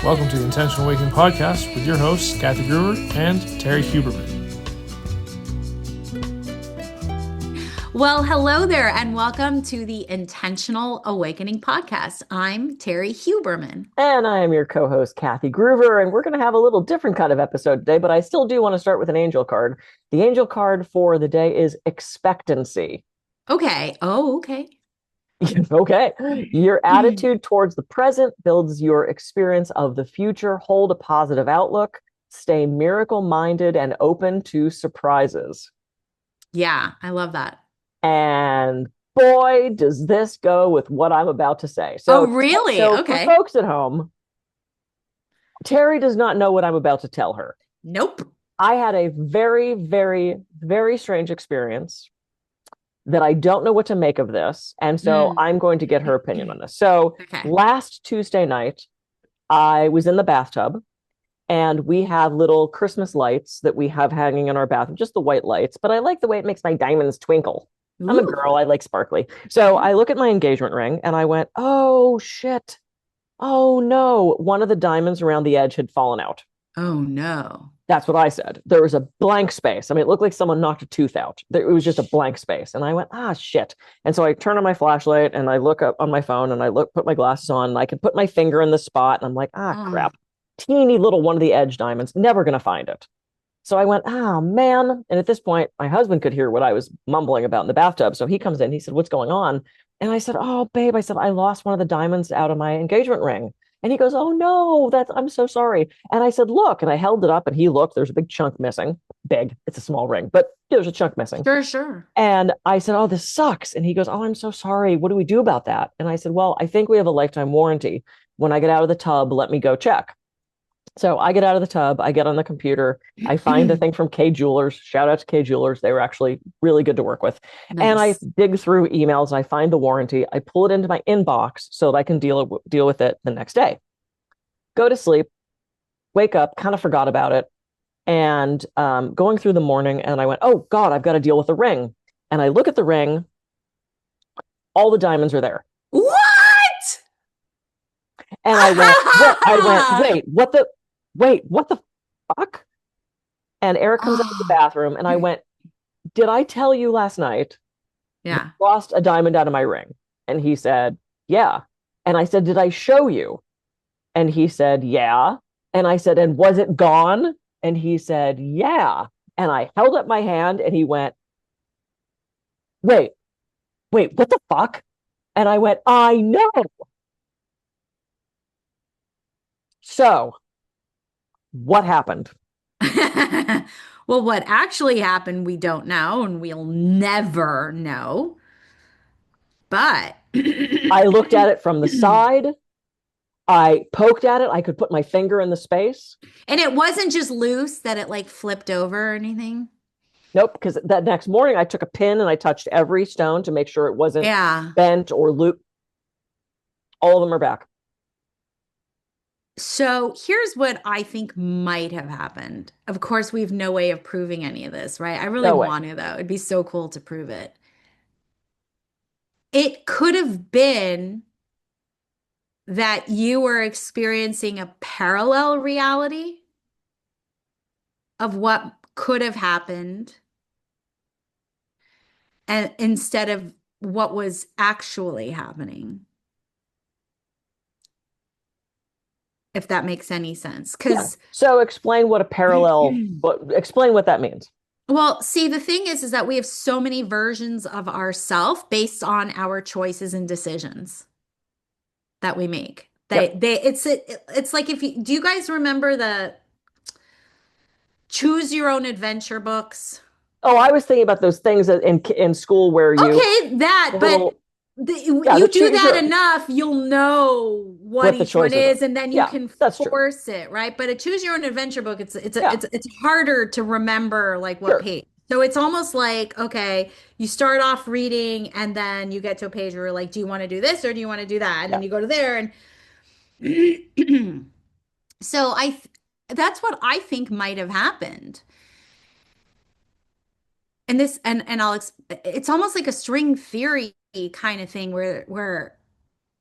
Welcome to the Intentional Awakening Podcast with your hosts, Kathy Gruver and Terrie Huberman. Well, hello there, and welcome to the Intentional Awakening Podcast. I'm Terrie Huberman. And I am your co-host, Kathy Gruver, and we're going to have a little different kind of episode today, but I still do want to start with an angel card. The angel card for the day is expectancy. Okay. Oh, okay. Okay. Your attitude towards the present builds your experience of the future. Hold a positive outlook. Stay miracle-minded and open to surprises. Yeah, I love that. And boy, does this go with what I'm about to say. Oh, really? So Okay. for folks at home, Terrie does not know what I'm about to tell her. Nope. I had a very, very, very strange experience that I don't know what to make of this. And so I'm going to get her opinion on this. So Okay. last Tuesday night, I was in the bathtub and we have little Christmas lights that we have hanging in our bathroom, just the white lights. But I like the way it makes my diamonds twinkle. I'm a Ooh. girl. I like sparkly. So I look at my engagement ring and I went, oh, shit. Oh, no. One of the diamonds around the edge had fallen out. Oh, no. That's what I said. There was a blank space. I mean, it looked like someone knocked a tooth out. It was just a blank space. And I went, ah, shit. And so I turn on my flashlight and I look up on my phone and I put my glasses on and I can put my finger in the spot. And I'm like, crap. Teeny little one of the edge diamonds, never going to find it. So I went, oh, man. And at this point, my husband could hear what I was mumbling about in the bathtub. So he comes in, he said, what's going on? And I said, oh, babe, I said, I lost one of the diamonds out of my engagement ring. And he goes, oh, no, I'm so sorry. And I said, look, and I held it up and he looked, there's a big chunk missing. Big, it's a small ring, but there's a chunk missing. Sure. And I said, oh, this sucks. And he goes, oh, I'm so sorry. What do we do about that? And I said, well, I think we have a lifetime warranty. When I get out of the tub, let me go check. So I get out of the tub, I get on the computer, I find the thing from K Jewelers. Shout out to K Jewelers. They were actually really good to work with. Nice. And I dig through emails, I find the warranty, I pull it into my inbox so that I can deal with it the next day. Go to sleep, wake up, kind of forgot about it. And going through the morning, and I went, oh God, I've got to deal with the ring. And I look at the ring, all the diamonds are there. What? And I went, what the fuck? And Eric comes out of the bathroom and I went, did I tell you last night? Yeah. I lost a diamond out of my ring. And he said, yeah. And I said, did I show you? And he said, yeah. And I said, and was it gone? And he said, yeah. And I held up my hand and he went, wait, what the fuck? And I went, I know. So what happened? Well, what actually happened, we don't know, and we'll never know. But I looked at it from the side. I poked at it. I could put my finger in the space. And it wasn't just loose that it like flipped over or anything. Nope, because that next morning I took a pin and I touched every stone to make sure it wasn't bent or looped. All of them are back. So here's what I think might have happened. Of course, we have no way of proving any of this, right? I really want to, though. It'd be so cool to prove it. It could have been that you were experiencing a parallel reality of what could have happened, and instead of what was actually happening. If that makes any sense. So explain what a parallel, explain what that means. Well, see, the thing is that we have so many versions of ourself based on our choices and decisions that we make. It's like do you guys remember the choose your own adventure books? Oh, I was thinking about those things in school where you you do that enough, you'll know what each one is, and then you can force it, right? But a choose your own adventure book, it's harder to remember like what page. So it's almost like, okay, you start off reading and then you get to a page where you're like, do you want to do this or do you want to do that? And then you go to there and so that's what I think might have happened. And it's almost like a string theory kind of thing where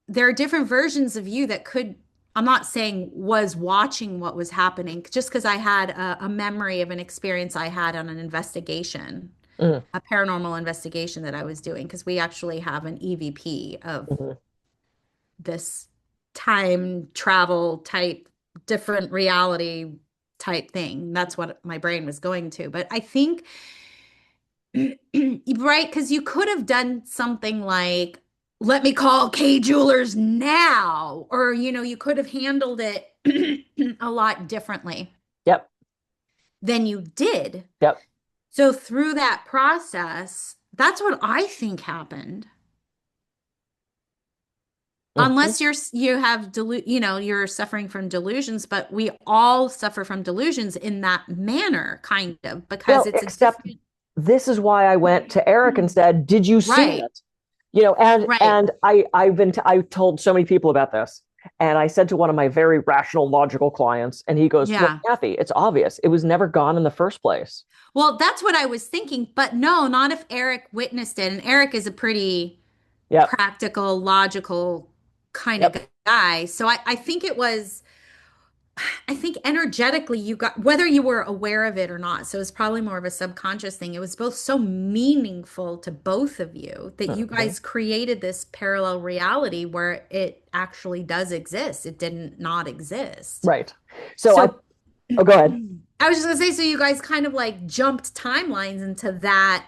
there are different versions of you that could I'm not saying was watching what was happening, just because I had a memory of an experience I had on an investigation, Mm-hmm. a paranormal investigation that I was doing, because we actually have an EVP of Mm-hmm. this time travel type, different reality type thing. That's what my brain was going to. But I think, right, because you could have done something like, let me call K Jewelers now, or, you could have handled it a lot differently Yep. than you did. Yep. So through that process, that's what I think happened. Mm-hmm. Unless you have you're suffering from delusions, but we all suffer from delusions in that manner, kind of, because Well, it's a except different. this is why I went to Eric and said, "Did you see Right, it?" And right. I told so many people about this, and I said to one of my very rational, logical clients, and he goes, "Well, Yeah. Kathy, it's obvious. It was never gone in the first place." Well, that's what I was thinking, but no, not if Eric witnessed it. And Eric is a pretty Yep. practical, logical kind of Yep. guy. So I think it was, I think energetically you got, whether you were aware of it or not, so it's probably more of a subconscious thing. It was both so meaningful to both of you that you Mhm. guys created this parallel reality where it actually does exist. It didn't not exist. Right. So So oh, go ahead. I was just gonna say, so you guys kind of like jumped timelines into that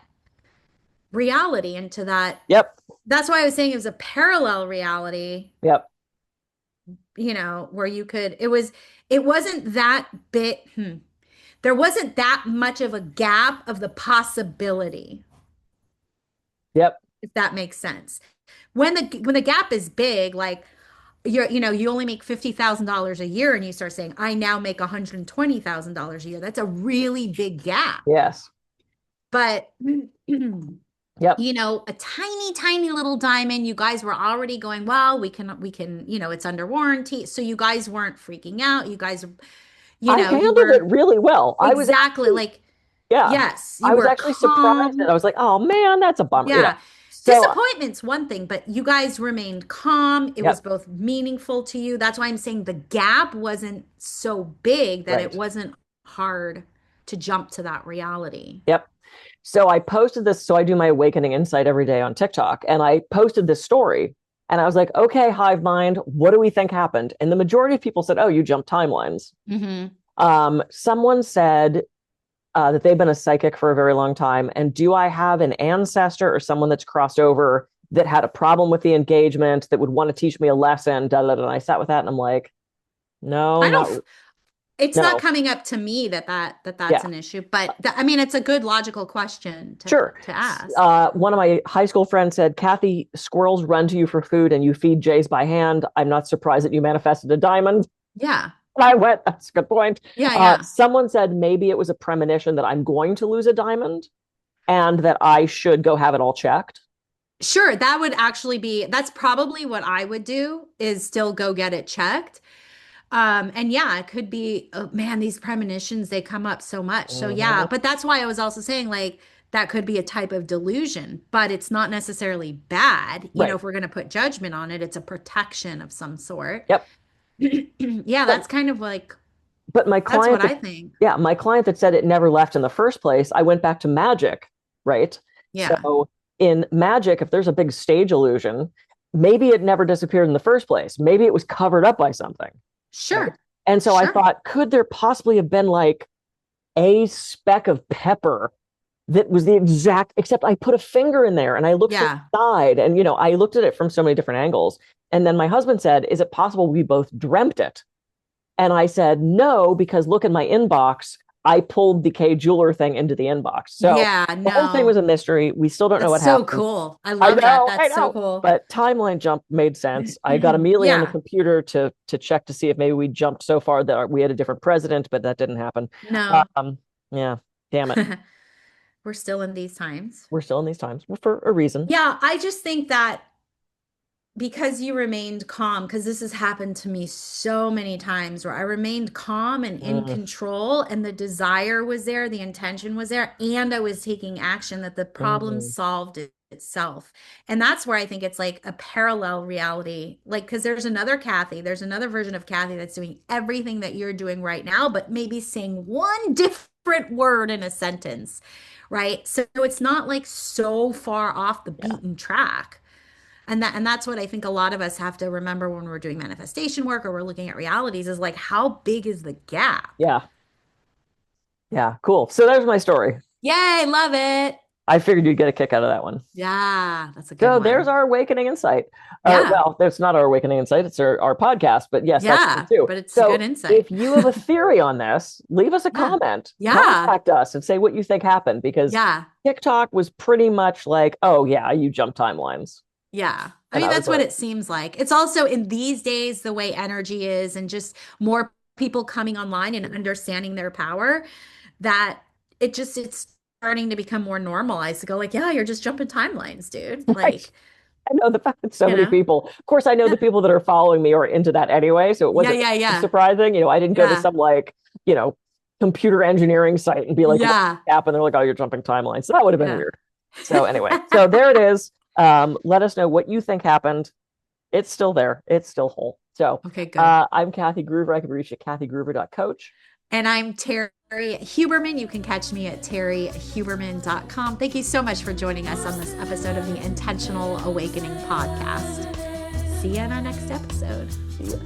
reality, into that. Yep. That's why I was saying it was a parallel reality, Yep. where it wasn't that bit. There wasn't that much of a gap of the possibility, Yep. if that makes sense. When the gap is big, like you only make $50,000 a year and you start saying, I now make $120,000 a year. That's a really big gap. Yes. But Yep. a tiny, tiny little diamond, you guys were already going, well, we can, it's under warranty. So you guys weren't freaking out. You guys, I you handled it were really well. I was exactly actually, like, yeah, yes, I you was were actually surprised that I calm. was like, oh man, that's a bummer, Yeah. So, Disappointment's one thing, but you guys remained calm. It was yep. both meaningful to you. That's why I'm saying the gap wasn't so big that it Right. wasn't hard to jump to that reality. Yep. So I posted this. So I do my awakening insight every day on TikTok, and I posted this story, and I was like, okay, hive mind, what do we think happened? And the majority of people said, oh, you jumped timelines. Hmm. Someone said that they've been a psychic for a very long time. And do I have an ancestor or someone that's crossed over that had a problem with the engagement that would want to teach me a lesson? Da, da, da. And I sat with that and I'm like, no, I not don't, it's not no. coming up to me that's Yeah, an issue, but I mean, it's a good logical question to sure. ask. One of my high school friends said, Kathy, squirrels run to you for food and you feed jays by hand. I'm not surprised that you manifested a diamond. Yeah. And I went, that's a good point. Yeah, yeah. Someone said maybe it was a premonition that I'm going to lose a diamond and that I should go have it all checked. Sure, that's probably what I would do is still go get it checked. And yeah, it could be, oh, man, these premonitions, they come up so much. So yeah, Mhm. but that's why I was also saying like that could be a type of delusion, but it's not necessarily bad. Right. If we're going to put judgment on it, it's a protection of some sort. Yep. Yeah, But that's kind of like, but that's what I think. my client that said it never left in the first place, I went back to magic, right? Yeah, So in magic, if there's a big stage illusion, maybe it never disappeared in the first place. Maybe it was covered up by something. Right? sure, And so I sure. thought, could there possibly have been like a speck of pepper that was the exact, except I put a finger in there and I looked from Yeah. the side and, I looked at it from so many different angles. And then my husband said, is it possible we both dreamt it? And I said, no, because look in my inbox. I pulled the K jeweler thing into the inbox. So Yeah, the whole thing was no. a mystery. We still don't know That's what so happened. cool. I I love that. know, I That's so know. cool. But timeline jump made sense. I got Amelia on the Yeah. computer to check to see if maybe we jumped so far that we had a different president, but that didn't happen. No. Yeah, damn it. We're still in these times. We're still in these times for a reason. Yeah, I just think that because you remained calm, because this has happened to me so many times where I remained calm and in Mm, control, and the desire was there, the intention was there, and I was taking action, that the problem mm, solved itself. And that's where I think it's like a parallel reality. Like, because there's another version of Kathy that's doing everything that you're doing right now, but maybe saying one different word in a sentence, right? So it's not like so far off the beaten track. And that's what I think a lot of us have to remember when we're doing manifestation work or we're looking at realities, is like, how big is the gap? Yeah. Yeah, cool. So there's my story. Yay, love it. I figured you'd get a kick out of that one. Yeah, that's a good one. So there's our awakening insight. Well, that's not our awakening insight. It's our podcast, but yes, that's true too. But it's a good insight. If you have a theory on this, leave us a comment. Contact us and say what you think happened, because TikTok was pretty much like, oh yeah, you jump timelines. Yeah. I mean, that's what it seems like. It's also in these days, the way energy is, and just more people coming online and understanding their power, that it's starting to become more normalized to go like, yeah, you're just jumping timelines, dude. Like, I know the fact that so many people, of course, I know the people that are following me are into that anyway. So it wasn't surprising. I didn't go to some computer engineering site and be like, app, and they're like, oh, you're jumping timelines. So that would have been weird. So anyway, so there it is. Let us know what you think happened. It's still there. It's still whole. So okay, good. I'm Kathy Gruver. I can be reached at kathygruver.coach. And I'm Terrie Huberman. You can catch me at terriehuberman.com. Thank you so much for joining us on this episode of the Intentional Awakening podcast. See you in our next episode. See ya.